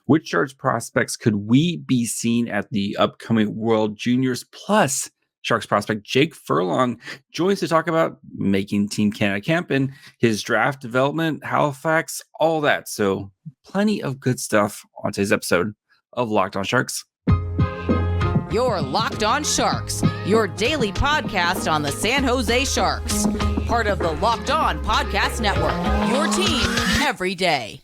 Which Sharks prospects could we be seeing at the upcoming World Juniors? Plus, Sharks prospect Jake Furlong joins to talk about making Team Canada camp and his draft development, Halifax, all that. So plenty of good stuff on today's episode of Locked On Sharks. You're Locked On Sharks, your daily podcast on the San Jose Sharks. Part of the Locked On Podcast Network, your team every day.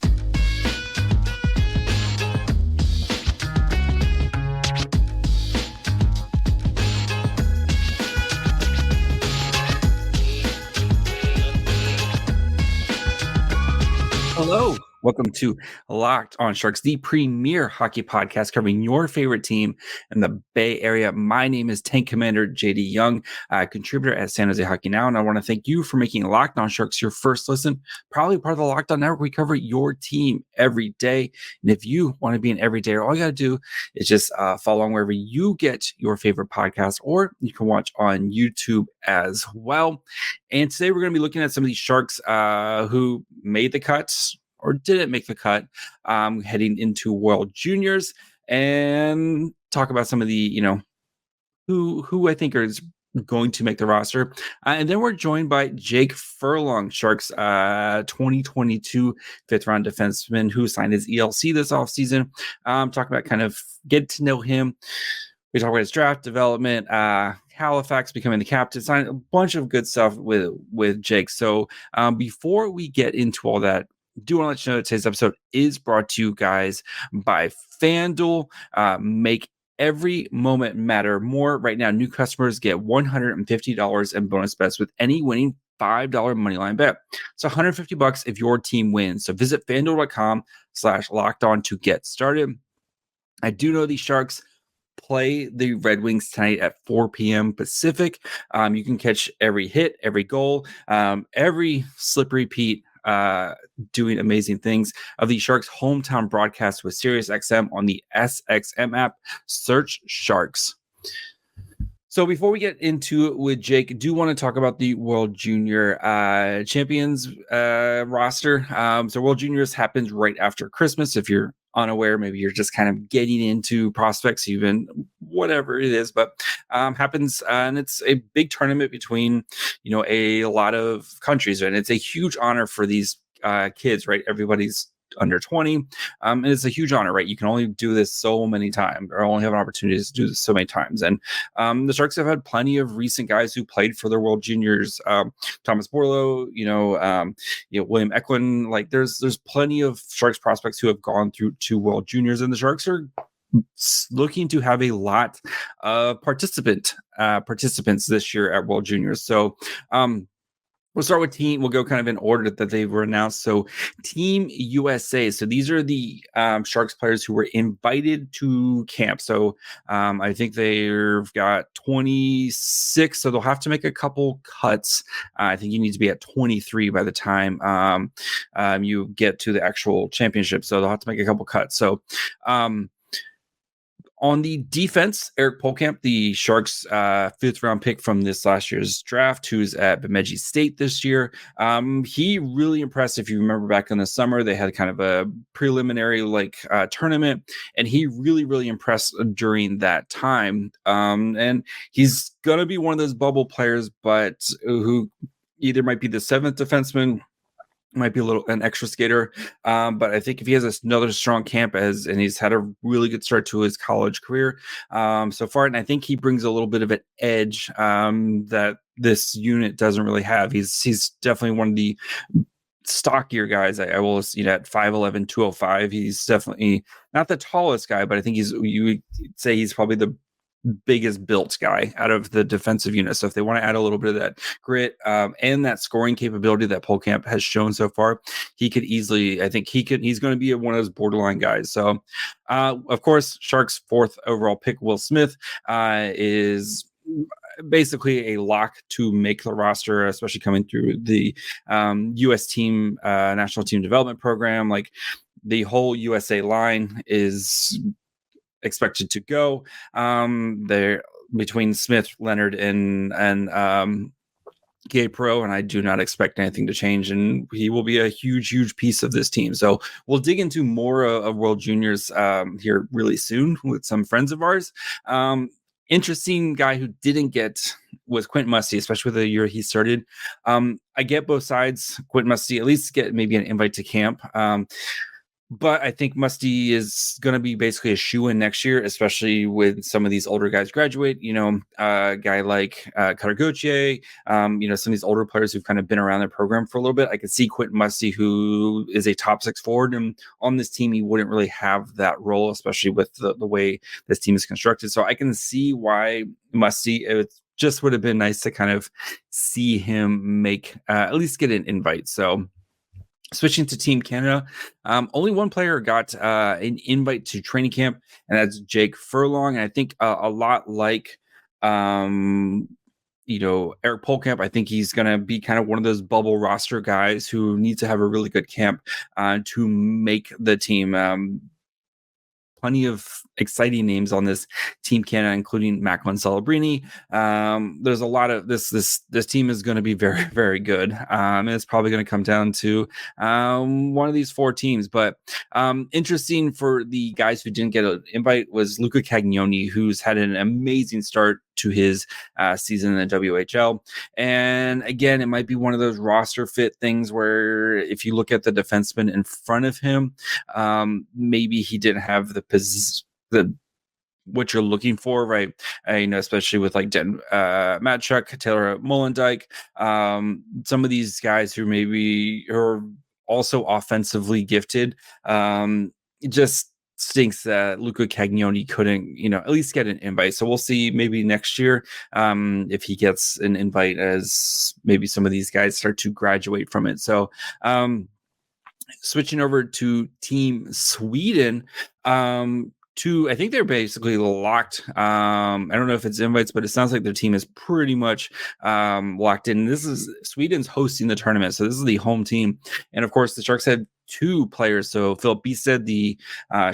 Hello. Welcome to Locked On Sharks, the premier hockey podcast covering your favorite team in the Bay Area. My name is Tank Commander JD Young, contributor at San Jose Hockey Now, and I want to thank you for making Locked On Sharks your first listen. Probably part of the Locked On Network. We cover your team every day, and if you want to be an everydayer, all you got to do is just follow along wherever you get your favorite podcast, or you can watch on YouTube as well. And today we're going to be looking at some of these Sharks who made the cuts or didn't make the cut heading into World Juniors, and talk about some of the, who I think is going to make the roster. And then we're joined by Jake Furlong, Sharks 2022 fifth round defenseman who signed his ELC this offseason. Talk about kind of get to know him. We talk about his draft development, Halifax becoming the captain, signed a bunch of good stuff with Jake. So before we get into all that, do want to let you know that today's episode is brought to you guys by FanDuel. Make every moment matter more. Right now, new customers get $150 in bonus bets with any winning $5 moneyline bet. It's $150 if your team wins. So visit FanDuel.com/lockedon to get started. I do know these Sharks play the Red Wings tonight at 4 p.m. Pacific. You can catch every hit, every goal, every slippery Pete doing amazing things of the Sharks hometown broadcast with SiriusXM on the SXM app. Search Sharks. So before we get into it with Jake, do want to talk about the World Junior Champions roster. So World Juniors happens right after Christmas. If you're unaware, maybe you're just kind of getting into prospects, even whatever it is, but happens, and it's a big tournament between a lot of countries, and it's a huge honor for these kids, right? Everybody's under 20, and it's a huge honor, right? You can only do this so many times, or only have an opportunity to do this so many times. And the Sharks have had plenty of recent guys who played for their World Juniors. Thomas Borlo, William Eklund. Like there's plenty of Sharks prospects who have gone through to World Juniors, and the Sharks are looking to have a lot of participants this year at World Juniors. So we'll start with team. We'll go kind of in order that they were announced. So Team USA. So these are the Sharks players who were invited to camp. So I think they've got 26. So they'll have to make a couple cuts. I think you need to be at 23 by the time you get to the actual championship. So they'll have to make a couple cuts. So on the defense, Eric Polkamp, the Sharks' fifth-round pick from this last year's draft, who's at Bemidji State this year. He really impressed. If you remember back in the summer, they had kind of a preliminary tournament, and he really, really impressed during that time. And he's going to be one of those bubble players, but who either might be the seventh defenseman, might be an extra skater, but I think if he has another strong camp and he's had a really good start to his college career so far, and I think he brings a little bit of an edge that this unit doesn't really have. He's definitely one of the stockier guys. I will at 5'11", 205. He's definitely not the tallest guy, but I think you would say he's probably the biggest built guy out of the defensive unit. So if they want to add a little bit of that grit and that scoring capability that Polkamp has shown so far, he could easily, he's going to be one of those borderline guys. So of course, Sharks' fourth overall pick, Will Smith, is basically a lock to make the roster, especially coming through the U.S. team, national team development program. Like the whole USA line is expected to go. They're between Smith, Leonard, and Gay Pro, and I do not expect anything to change. And he will be a huge piece of this team. So we'll dig into more of World Juniors here really soon with some friends of ours. Interesting guy who didn't get was Quentin Musty, especially with the year he started. I get both sides. Quentin Musty at least get maybe an invite to camp. But I think Musty is going to be basically a shoe-in next year, especially with some of these older guys graduate. A guy like Cutter Gauthier, some of these older players who've kind of been around their program for a little bit. I could see Quentin Musty, who is a top 6 forward, and on this team, he wouldn't really have that role, especially with the way this team is constructed. So I can see why Musty, it just would have been nice to kind of see him make at least get an invite. So switching to Team Canada, only one player got an invite to training camp, and that's Jake Furlong. And I think a lot like, Eric Polkamp, I think he's going to be kind of one of those bubble roster guys who needs to have a really good camp to make the team. Plenty of exciting names on this Team Canada, including Macklin Celebrini. There's a lot of this team is going to be very, very good. And it's probably going to come down to one of these 4 teams. But interesting for the guys who didn't get an invite was Luca Cagnoni, who's had an amazing start to his season in the WHL. And again, it might be one of those roster fit things where if you look at the defenseman in front of him, maybe he didn't have what you're looking for, right? Especially with like Matchuk, Taylor Molendyke, some of these guys who maybe are also offensively gifted. It just stinks that Luca Cagnoni couldn't, at least get an invite. So we'll see maybe next year if he gets an invite as maybe some of these guys start to graduate from it. So switching over to Team Sweden, I think they're basically locked. I don't know if it's invites, but it sounds like their team is pretty much locked in. This is Sweden's hosting the tournament, so this is the home team. And of course, the Sharks have 2 players. So Filip Bystedt, the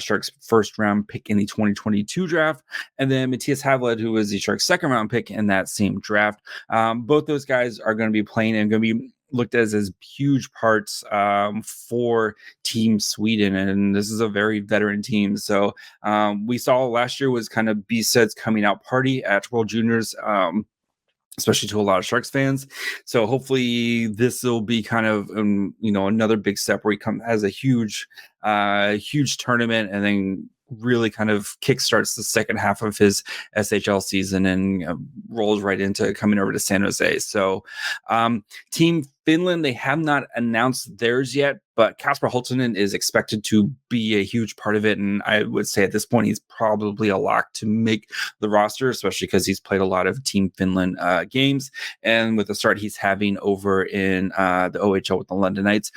Sharks' first-round pick in the 2022 draft, and then Matthias Havled, who was the Sharks' second-round pick in that same draft. Both those guys are going to be playing and going to be looked at as huge parts for Team Sweden, and this is a very veteran team. So we saw last year was kind of Bystedt's coming out party at World Juniors, especially to a lot of Sharks fans. So hopefully this will be kind of another big step where he has a huge tournament and then really kind of kickstarts the second half of his SHL season and rolls right into coming over to San Jose. So Team Finland, they have not announced theirs yet, but Kasper Holtonen is expected to be a huge part of it. And I would say at this point, he's probably a lock to make the roster, especially because he's played a lot of Team Finland games. And with the start he's having over in the OHL with the London Knights,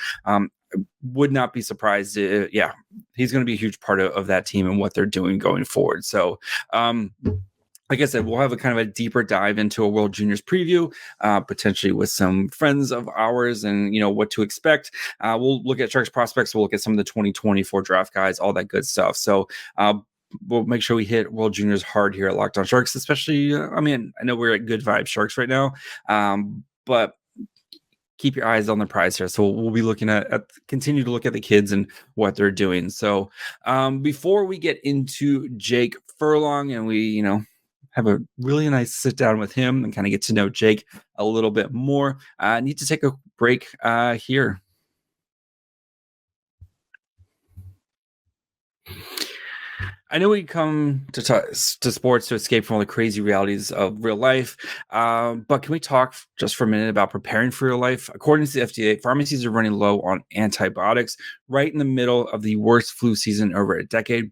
would not be surprised. He's going to be a huge part of that team and what they're doing going forward. So, like I said, we'll have a kind of a deeper dive into a World Juniors preview, potentially with some friends of ours and, what to expect. We'll look at Sharks prospects. We'll look at some of the 2024 draft guys, all that good stuff. So, we'll make sure we hit World Juniors hard here at Locked On Sharks, especially, I know we're at Good Vibe Sharks right now, but keep your eyes on the prize here. So we'll be looking at continue to look at the kids and what they're doing. So before we get into Jake Furlong and we, have a really nice sit down with him and kind of get to know Jake a little bit more, I need to take a break here. I know we come to sports to escape from all the crazy realities of real life, but can we talk just for a minute about preparing for real life? According to the FDA, pharmacies are running low on antibiotics right in the middle of the worst flu season over a decade.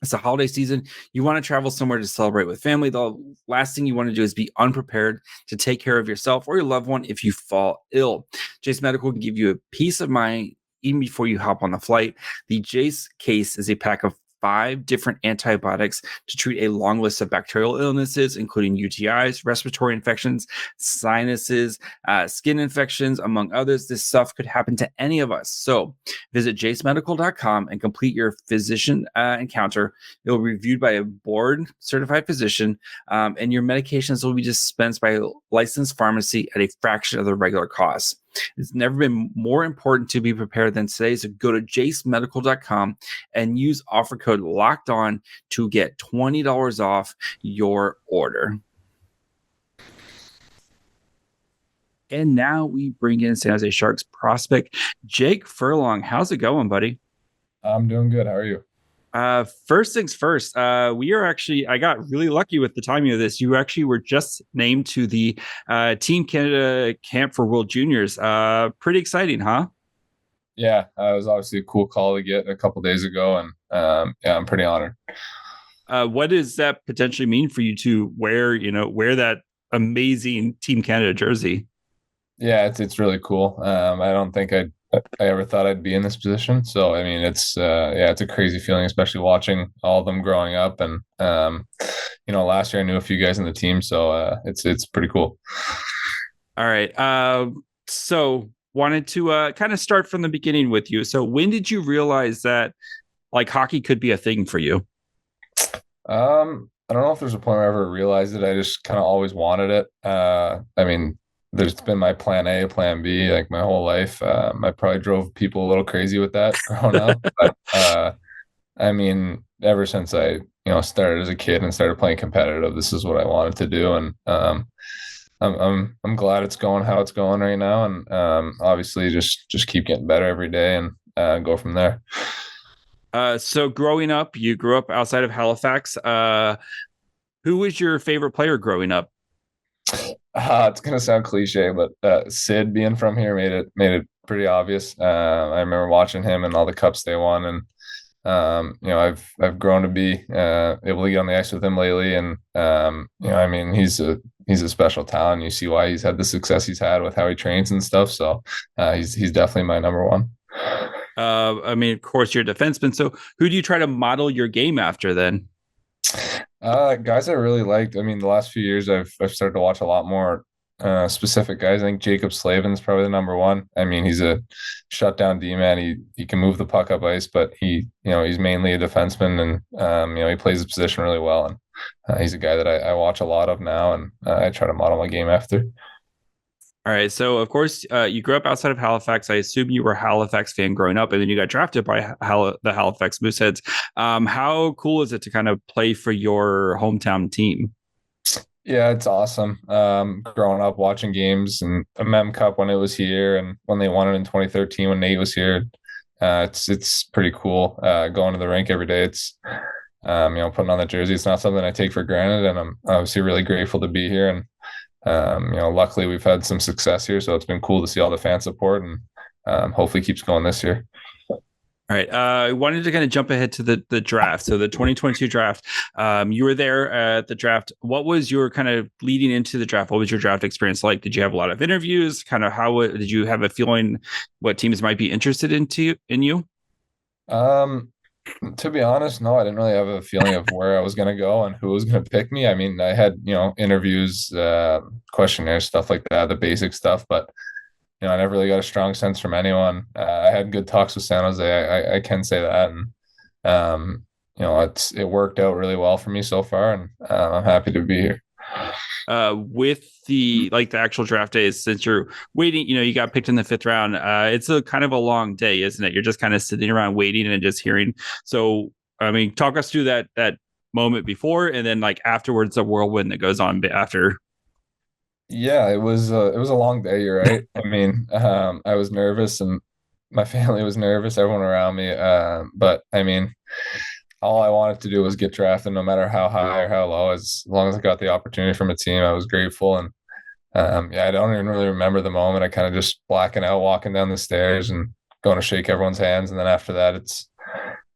It's the holiday season. You want to travel somewhere to celebrate with family. The last thing you want to do is be unprepared to take care of yourself or your loved one if you fall ill. Jace Medical can give you a peace of mind even before you hop on the flight. The Jace case is a pack of 5 different antibiotics to treat a long list of bacterial illnesses, including UTIs, respiratory infections, sinuses, skin infections, among others. This stuff could happen to any of us. So visit jacemedical.com and complete your physician encounter. It will be reviewed by a board certified physician, and your medications will be dispensed by a licensed pharmacy at a fraction of the regular cost. It's never been more important to be prepared than today. So go to jacemedical.com and use offer code locked on to get $20 off your order. And now we bring in San Jose Sharks prospect Jake Furlong. How's it going, buddy? I'm doing good. How are you? First things first, I got really lucky with the timing of this. You actually were just named to the Team Canada Camp for World Juniors. Pretty exciting, huh? Yeah, it was obviously a cool call to get a couple days ago, and yeah, I'm pretty honored. What does that potentially mean for you to wear that amazing Team Canada jersey? Yeah, it's really cool. I don't think I ever thought I'd be in this position. So I mean, it's a crazy feeling, especially watching all of them growing up. And last year I knew a few guys in the team, so it's pretty cool. All right. So wanted to kind of start from the beginning with you. So when did you realize that like hockey could be a thing for you? I don't know if there's a point where I ever realized it. I just kind of always wanted it. I mean, there's been my plan A, plan B, like my whole life. I probably drove people a little crazy with that growing up. But I mean, ever since I, started as a kid and started playing competitive, this is what I wanted to do. And I'm glad it's going how it's going right now. And obviously just keep getting better every day and go from there. So growing up, you grew up outside of Halifax. Who was your favorite player growing up? It's gonna sound cliche, but Sid being from here made it pretty obvious. I remember watching him and all the cups they won, and I've grown to be able to get on the ice with him lately, and I mean he's a special talent. You see why he's had the success he's had with how he trains and stuff. So he's definitely my number one. I mean, of course, you're a defenseman. So who do you try to model your game after then? Guys I really liked. I mean, the last few years I've started to watch a lot more specific guys. I think Jacob Slavin's probably the number one. I mean, he's a shutdown D-man. He can move the puck up ice, but he's mainly a defenseman, and he plays the position really well. And he's a guy that I watch a lot of now, and I try to model my game after. All right. So, of course, you grew up outside of Halifax. I assume you were a Halifax fan growing up, and then you got drafted by the Halifax Mooseheads. How cool is it to kind of play for your hometown team? Yeah, it's awesome. Growing up watching games and a Mem Cup when it was here, and when they won it in 2013 when Nate was here, it's pretty cool. Going to the rink every day. It's putting on the jersey. It's not something I take for granted, and I'm obviously really grateful to be here. And luckily we've had some success here, so it's been cool to see all the fan support, and hopefully keeps going this year. All right. I wanted to kind of jump ahead to the draft. So the 2022 draft, you were there at the draft. What was your kind of leading into the draft? What was your draft experience like? Did you have a lot of interviews? Kind of did you have a feeling what teams might be interested in you? To be honest, no, I didn't really have a feeling of where I was going to go and who was going to pick me. I mean, I had, interviews, questionnaires, stuff like that, the basic stuff, but I never really got a strong sense from anyone. I had good talks with San Jose. I can say that. And, it worked out really well for me so far, and I'm happy to be here. With the actual draft days, since you're waiting, you got picked in the 5th round. It's a kind of a long day, isn't it? You're just kind of sitting around waiting and just hearing. So, I mean, talk us through that moment before, and then afterwards, the whirlwind that goes on after. Yeah, it was a long day. You're right. I mean, I was nervous, and my family was nervous, everyone around me. But I mean, all I wanted to do was get drafted, no matter how high or how low. As long as I got the opportunity from a team, I was grateful. And I don't even really remember the moment. I kind of just blacking out, walking down the stairs and going to shake everyone's hands. And then after that, it's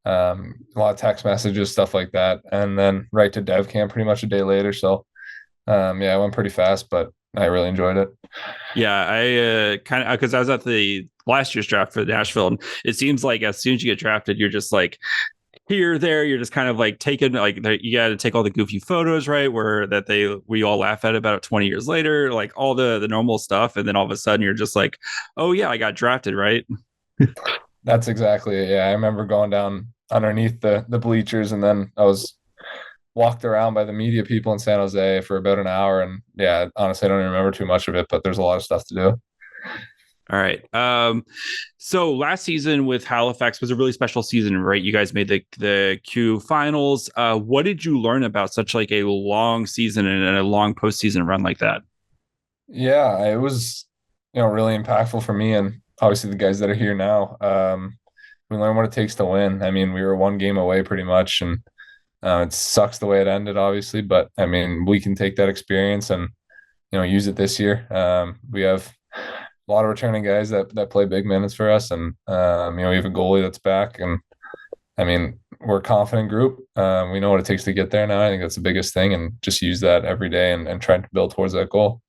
a lot of text messages, stuff like that. And then right to dev camp pretty much a day later. So it went pretty fast, but I really enjoyed it. Yeah, I kind of, because I was at the last year's draft for Nashville, and it seems like as soon as you get drafted, you're just like here, there, you're just kind of like taking like you got to take all the goofy photos, right? We all laugh at about 20 years later, like all the normal stuff, and then all of a sudden you're just like, oh yeah, I got drafted, right? That's exactly it. Yeah, I remember going down underneath the bleachers, and then I was walked around by the media people in San Jose for about an hour. And yeah, honestly, I don't even remember too much of it, but there's a lot of stuff to do. All right. So last season with Halifax was a really special season, right? You guys made the Q finals. What did you learn about such like a long season and a long postseason run like that? Yeah, it was, really impactful for me and obviously the guys that are here now. We learned what it takes to win. I mean, we were one game away pretty much, and it sucks the way it ended, obviously, but I mean, we can take that experience and use it this year. We have a lot of returning guys that play big minutes for us, and we have a goalie that's back, and I mean, we're a confident group. We know what it takes to get there now. I think that's the biggest thing, and just use that every day and try to build towards that goal.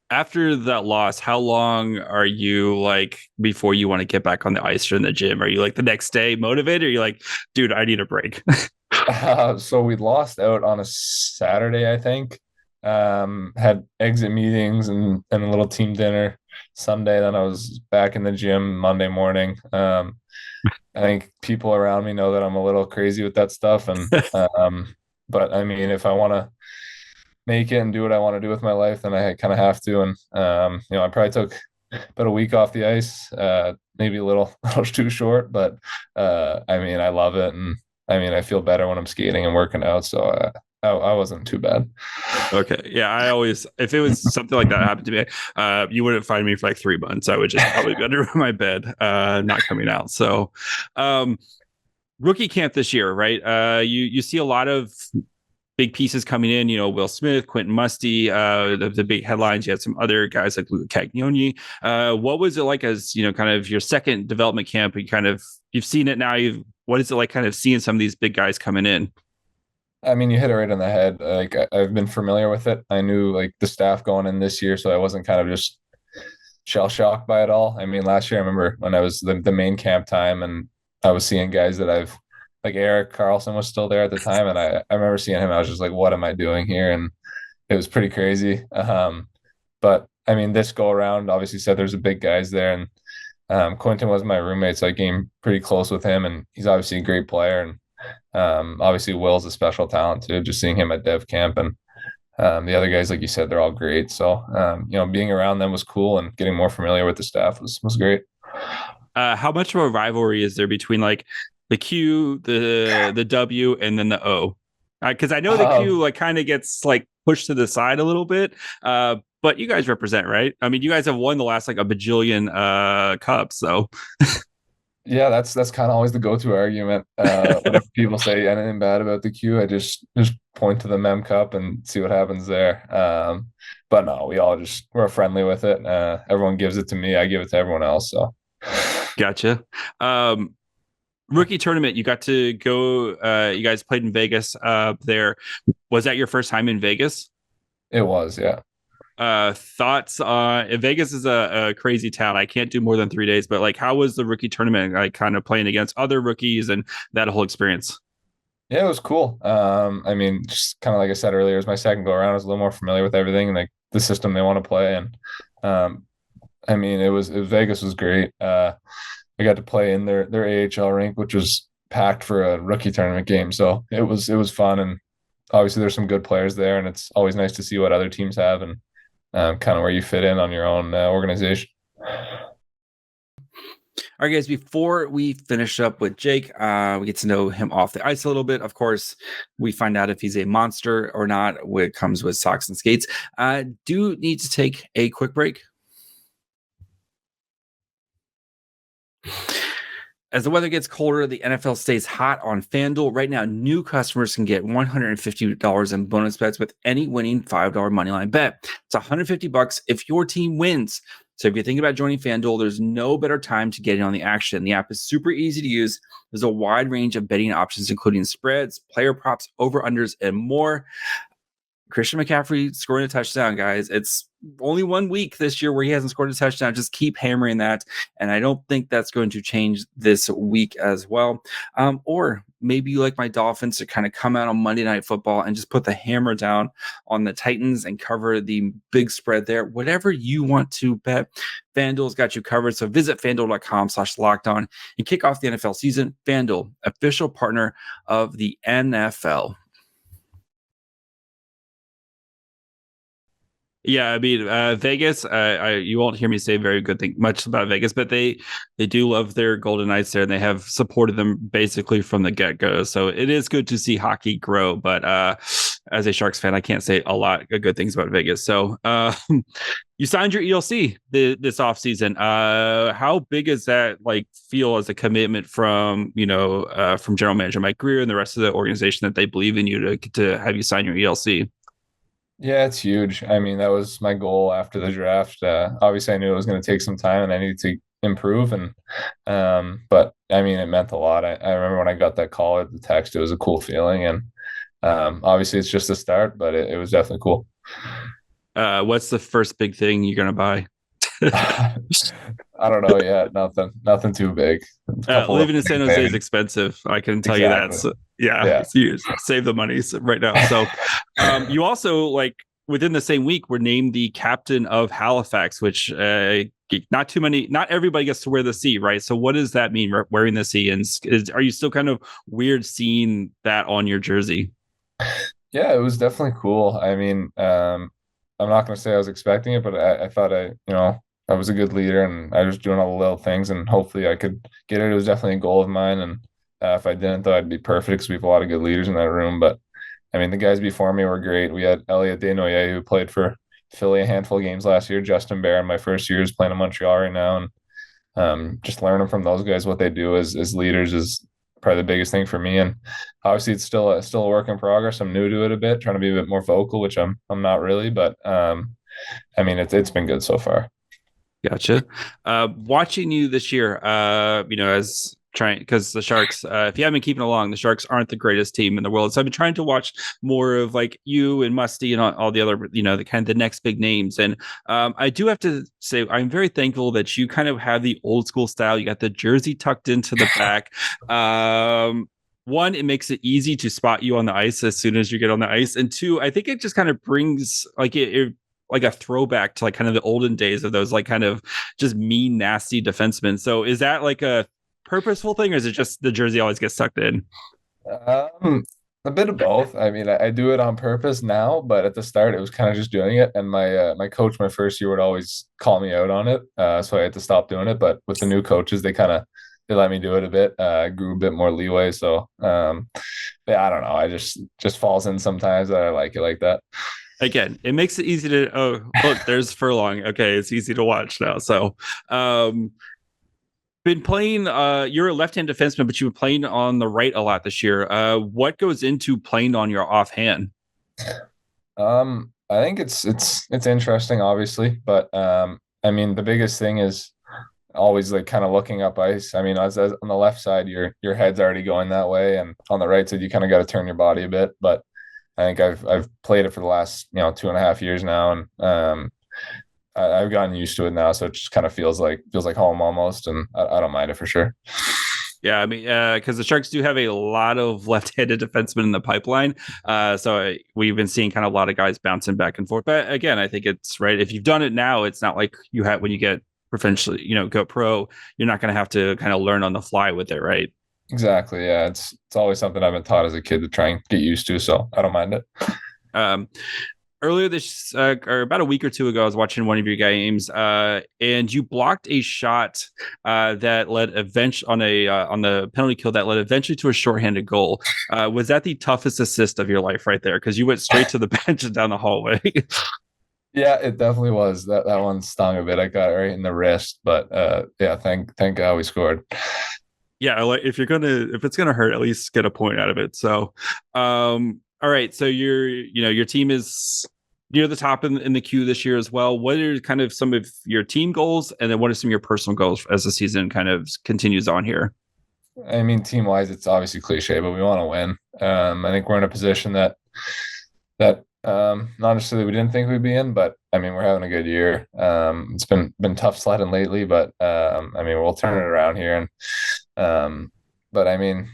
After that loss, how long are you like before you want to get back on the ice or in the gym? Are you like the next day motivated? Or are you like, dude, I need a break? So we lost out on a Saturday, I think. Had exit meetings and a little team dinner Sunday. Then I was back in the gym Monday morning. I think people around me know that I'm a little crazy with that stuff, and but I mean, if I want to make it and do what I want to do with my life, then I kind of have to. And I probably took about a week off the ice, maybe a little too short, but I mean, I love it, and I mean, I feel better when I'm skating and working out, so I wasn't too bad. Okay, yeah, I always, if it was something like that happened to me, you wouldn't find me for like 3 months. I would just probably be under my bed, not coming out. So, rookie camp this year, right? You see a lot of big pieces coming in, Will Smith, Quentin, Musty, the big headlines. You had some other guys like Luca, Cagnoni. What was it like as, kind of your second development camp? You've seen it now. What is it like kind of seeing some of these big guys coming in? I mean, you hit it right on the head. Like I've been familiar with it. I knew like the staff going in this year, so I wasn't kind of just shell shocked by it all. I mean, last year I remember when I was the main camp time, and I was seeing guys that I've like Eric Carlson was still there at the time, and I remember seeing him. I was just like, what am I doing here? And it was pretty crazy. But I mean, this go around, obviously said there's a big guys there, and Quentin was my roommate, so I came pretty close with him, and he's obviously a great player. And obviously Will's a special talent too, just seeing him at dev camp, and the other guys, like you said, they're all great. So being around them was cool, and getting more familiar with the staff was great. How much of a rivalry is there between like the Q, the W, and then the O? Because I know the Q like kind of gets like pushed to the side a little bit, but you guys represent, right? I mean, you guys have won the last like a bajillion cups, so. Yeah, that's kind of always the go-to argument. Whenever people say anything bad about the Q, I just point to the Mem Cup and see what happens there. But no, we're friendly with it. Everyone gives it to me, I give it to everyone else. So, gotcha. Rookie tournament, you got to go. You guys played in Vegas. There, was that your first time in Vegas? It was, yeah. Thoughts on Vegas is a crazy town. I can't do more than 3 days, but like, how was the rookie tournament? Like, kind of playing against other rookies and that whole experience. Yeah, it was cool. I mean, just kind of like I said earlier, it was my second go around. I was a little more familiar with everything and like the system they want to play. And I mean, Vegas was great. I got to play in their AHL rink, which was packed for a rookie tournament game. So it was fun, and obviously there's some good players there, and it's always nice to see what other teams have and kind of where you fit in on your own organization. All right, guys, before we finish up with Jake, we get to know him off the ice a little bit. Of course, we find out if he's a monster or not when it comes with socks and skates. Do need to take a quick break. As the weather gets colder, the NFL stays hot on FanDuel. Right now, new customers can get $150 in bonus bets with any winning $5 moneyline bet. It's $150 if your team wins. So if you're thinking about joining FanDuel, there's no better time to get in on the action. The app is super easy to use. There's a wide range of betting options, including spreads, player props, over-unders, and more. Christian McCaffrey scoring a touchdown, guys. It's only 1 week this year where he hasn't scored a touchdown. Just keep hammering that. And I don't think that's going to change this week as well. Or maybe you like my Dolphins to kind of come out on Monday Night Football and just put the hammer down on the Titans and cover the big spread there. Whatever you want to bet, FanDuel's got you covered. So visit FanDuel.com/lockedon and kick off the NFL season. FanDuel, official partner of the NFL. Yeah, I mean, Vegas, you won't hear me say very good thing much about Vegas, but they do love their Golden Knights there, and they have supported them basically from the get-go. So it is good to see hockey grow, but as a Sharks fan, I can't say a lot of good things about Vegas. So you signed your ELC this offseason. How big is that feel as a commitment from from General Manager Mike Greer and the rest of the organization that they believe in you to have you sign your ELC? Yeah, it's huge. I mean, that was my goal after the draft. Obviously, I knew it was going to take some time and I needed to improve. But I mean, it meant a lot. I remember when I got that call or the text, it was a cool feeling. And obviously, it's just a start, but it was definitely cool. What's the first big thing you're going to buy? I don't know yet. Nothing too big. Living in San Jose is expensive. I can tell you that. So, yeah. So you save the money right now. So you also within the same week were named the captain of Halifax, which not everybody gets to wear the C, right? So what does that mean, wearing the C? And are you still kind of weird seeing that on your jersey? Yeah, it was definitely cool. I mean, I'm not going to say I was expecting it, but I thought I was a good leader and I was doing all the little things and hopefully I could get it. It was definitely a goal of mine. And if I didn't, though, I'd be perfect because we have a lot of good leaders in that room. But I mean, the guys before me were great. We had Elliot Desnoyers, who played for Philly a handful of games last year. Justin Barron, my first year, is playing in Montreal right now. And just learning from those guys what they do as leaders is probably the biggest thing for me. And obviously it's still a work in progress. I'm new to it a bit, trying to be a bit more vocal, which I'm not really, but I mean, it's been good so far. Gotcha. Watching you this year, as trying, because the Sharks, if you haven't been keeping along, the Sharks aren't the greatest team in the world. So I've been trying to watch more of you and Musty and all the other, the kind of the next big names. And I do have to say, I'm very thankful that you kind of have the old school style. You got the jersey tucked into the back. One, it makes it easy to spot you on the ice as soon as you get on the ice. And two, I think it just kind of brings a throwback to kind of the olden days of those kind of just mean, nasty defensemen. So is that a purposeful thing, or is it just the jersey always gets tucked in? A bit of both. I mean, I do it on purpose now, but at the start it was kind of just doing it. And my coach my first year would always call me out on it. So I had to stop doing it. But with the new coaches, they let me do it a bit. I grew a bit more leeway. So yeah, I don't know. I just falls in sometimes that I like it like that. Again, it makes it easy to, oh, look, there's Furlong. Okay, it's easy to watch now. So, been playing, you're a left-hand defenseman, but you've been playing on the right a lot this year. What goes into playing on your offhand? I think it's interesting, obviously, but I mean, the biggest thing is always kind of looking up ice. I mean, as on the left side, your head's already going that way, and on the right side, you kind of got to turn your body a bit, but I think I've played it for the last 2.5 years now, and I've gotten used to it now. So it just kind of feels like home almost, and I don't mind it for sure. Yeah, I mean, because the Sharks do have a lot of left-handed defensemen in the pipeline, so we've been seeing kind of a lot of guys bouncing back and forth. But again, I think it's right. If you've done it now, it's not like you have when you get professionally, go pro. You're not going to have to kind of learn on the fly with it, right? Exactly. Yeah, it's always something I've been taught as a kid to try and get used to, so I don't mind it. Earlier this or about a week or two ago, I was watching one of your games, and you blocked a shot that led eventually on the penalty kill that led eventually to a shorthanded goal. Was that the toughest assist of your life right there? Because you went straight to the bench and down the hallway. Yeah, it definitely was. That one stung a bit. I got it right in the wrist, but yeah, thank God we scored. Yeah, if it's gonna hurt, at least get a point out of it. So, all right. So your team is near the top in the queue this year as well. What are kind of some of your team goals, and then what are some of your personal goals as the season kind of continues on here? I mean, team wise, it's obviously cliche, but we want to win. I think we're in a position that Not necessarily we didn't think we'd be in, but I mean we're having a good year. It's been tough sledding lately, but I mean we'll turn it around here. And but I mean,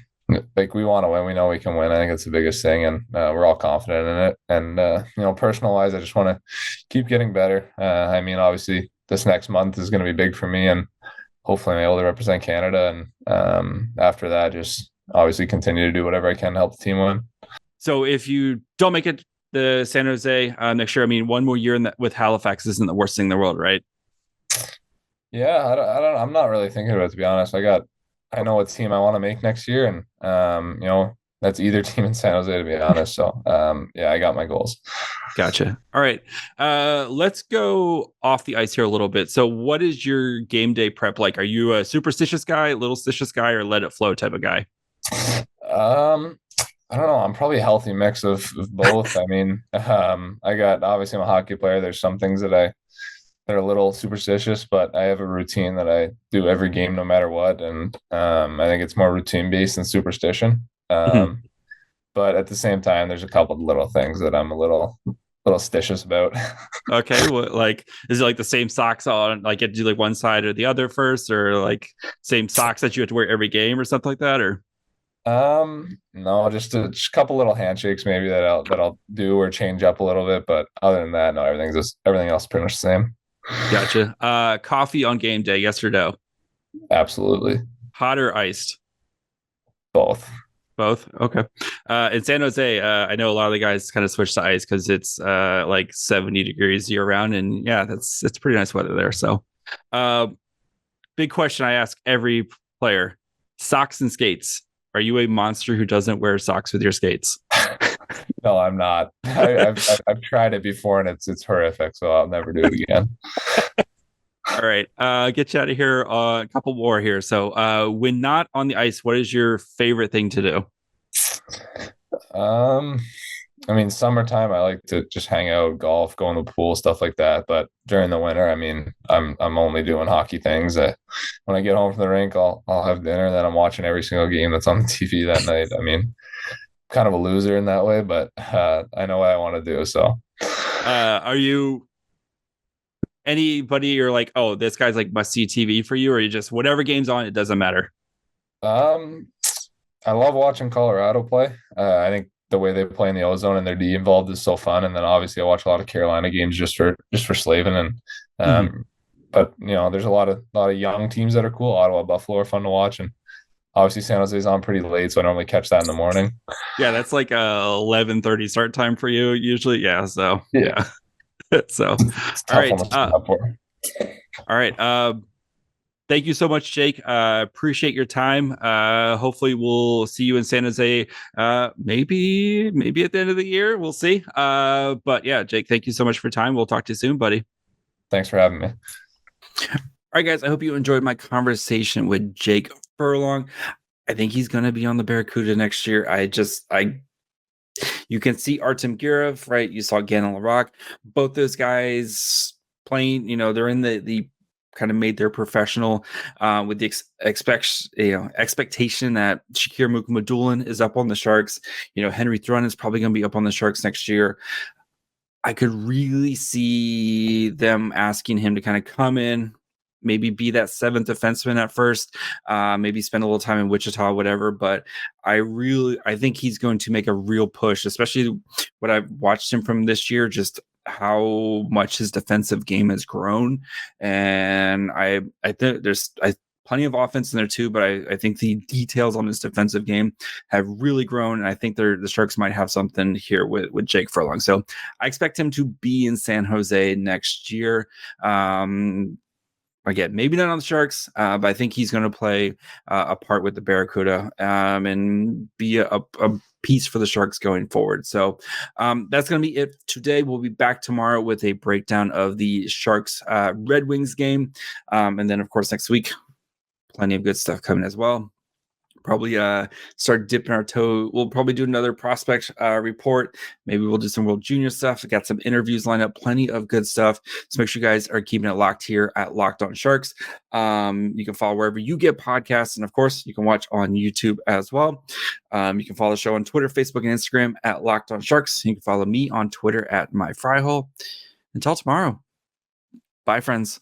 like we want to win. We know we can win. I think it's the biggest thing, and we're all confident in it. And personal wise, I just want to keep getting better. I mean, obviously this next month is going to be big for me, and hopefully I'm able to represent Canada. And after that, just obviously continue to do whatever I can to help the team win. So if you don't make it the San Jose next year, I mean, one more year with Halifax isn't the worst thing in the world, right? Yeah, I'm not really thinking about it, to be honest. I know what team I want to make next year, and that's either team in San Jose, to be honest. So yeah, I got my goals. Gotcha. All right. Let's go off the ice here a little bit. So what is your game day prep like? Are you a superstitious guy, little stitious guy, or let it flow type of guy? I don't know. I'm probably a healthy mix of both. I mean, I got obviously I'm a hockey player. There's some things that are a little superstitious, but I have a routine that I do every game, no matter what. And I think it's more routine based than superstition. But at the same time, there's a couple of little things that I'm a little stitious about. Okay, well, like is it like the same socks on, like you have to do like one side or the other first, or like same socks that you have to wear every game or something like that, or? No, just a couple little handshakes maybe that I'll do or change up a little bit, but other than that, no, everything else is pretty much the same. Gotcha. Coffee on game day, yes or no? Absolutely. Hot or iced? Both. Both. Okay. In San Jose, I know a lot of the guys kind of switch to ice because it's like 70 degrees year round, and yeah, it's pretty nice weather there. So, big question I ask every player: socks and skates. Are you a monster who doesn't wear socks with your skates? No, I'm not. I've tried it before and it's horrific, so I'll never do it again. All right, get you out of here. A couple more here. So, when not on the ice, what is your favorite thing to do? I mean, summertime I like to just hang out, golf, go in the pool, stuff like that. But during the winter, I mean, I'm only doing hockey things. When I get home from the rink, I'll have dinner, and then I'm watching every single game that's on the TV that night. I mean, kind of a loser in that way, but I know what I want to do. So, are you anybody you're like, oh, this guy's like must see TV for you, or you just whatever game's on, it doesn't matter? I love watching Colorado play. I think the way they play in the ozone and their D involved is so fun. And then obviously I watch a lot of Carolina games just for Slavin. And but there's a lot of young teams that are cool. Ottawa, Buffalo are fun to watch, and obviously San Jose's on pretty late, so I normally catch that in the morning. Yeah, that's like a 11:30 start time for you usually. Yeah, so yeah. So all right. All right. Thank you so much, Jake. Appreciate your time. Hopefully we'll see you in San Jose. Maybe at the end of the year. We'll see. But yeah, Jake, thank you so much for your time. We'll talk to you soon, buddy. Thanks for having me. All right, guys. I hope you enjoyed my conversation with Jake Furlong. I think he's going to be on the Barracuda next year. You can see Artem Gurov, right? You saw Gannon LaRock. Both those guys playing, they're in the kind of made their professional with the expectation that Shakir Mukhamadullin is up on the Sharks. Henry Thrun is probably going to be up on the Sharks next year. I could really see them asking him to kind of come in, maybe be that seventh defenseman at first, maybe spend a little time in Wichita, whatever. But I think he's going to make a real push, especially what I've watched him from this year, just how much his defensive game has grown. And I think there's plenty of offense in there too, but I think the details on his defensive game have really grown. And I think the Sharks might have something here with Jake Furlong. So I expect him to be in San Jose next year. Again, maybe not on the Sharks, but I think he's going to play a part with the Barracuda and be a piece for the Sharks going forward. So that's going to be it today. We'll be back tomorrow with a breakdown of the Sharks Red Wings game. And then, of course, next week, plenty of good stuff coming as well. Probably start dipping our toe. We'll probably do another prospect report. Maybe we'll do some World Junior stuff. We got some interviews lined up, plenty of good stuff. So make sure you guys are keeping it locked here at Locked On Sharks. You can follow wherever you get podcasts. And of course, you can watch on YouTube as well. You can follow the show on Twitter, Facebook, and Instagram at Locked On Sharks. You can follow me on Twitter at MyFryhole. Until tomorrow. Bye, friends.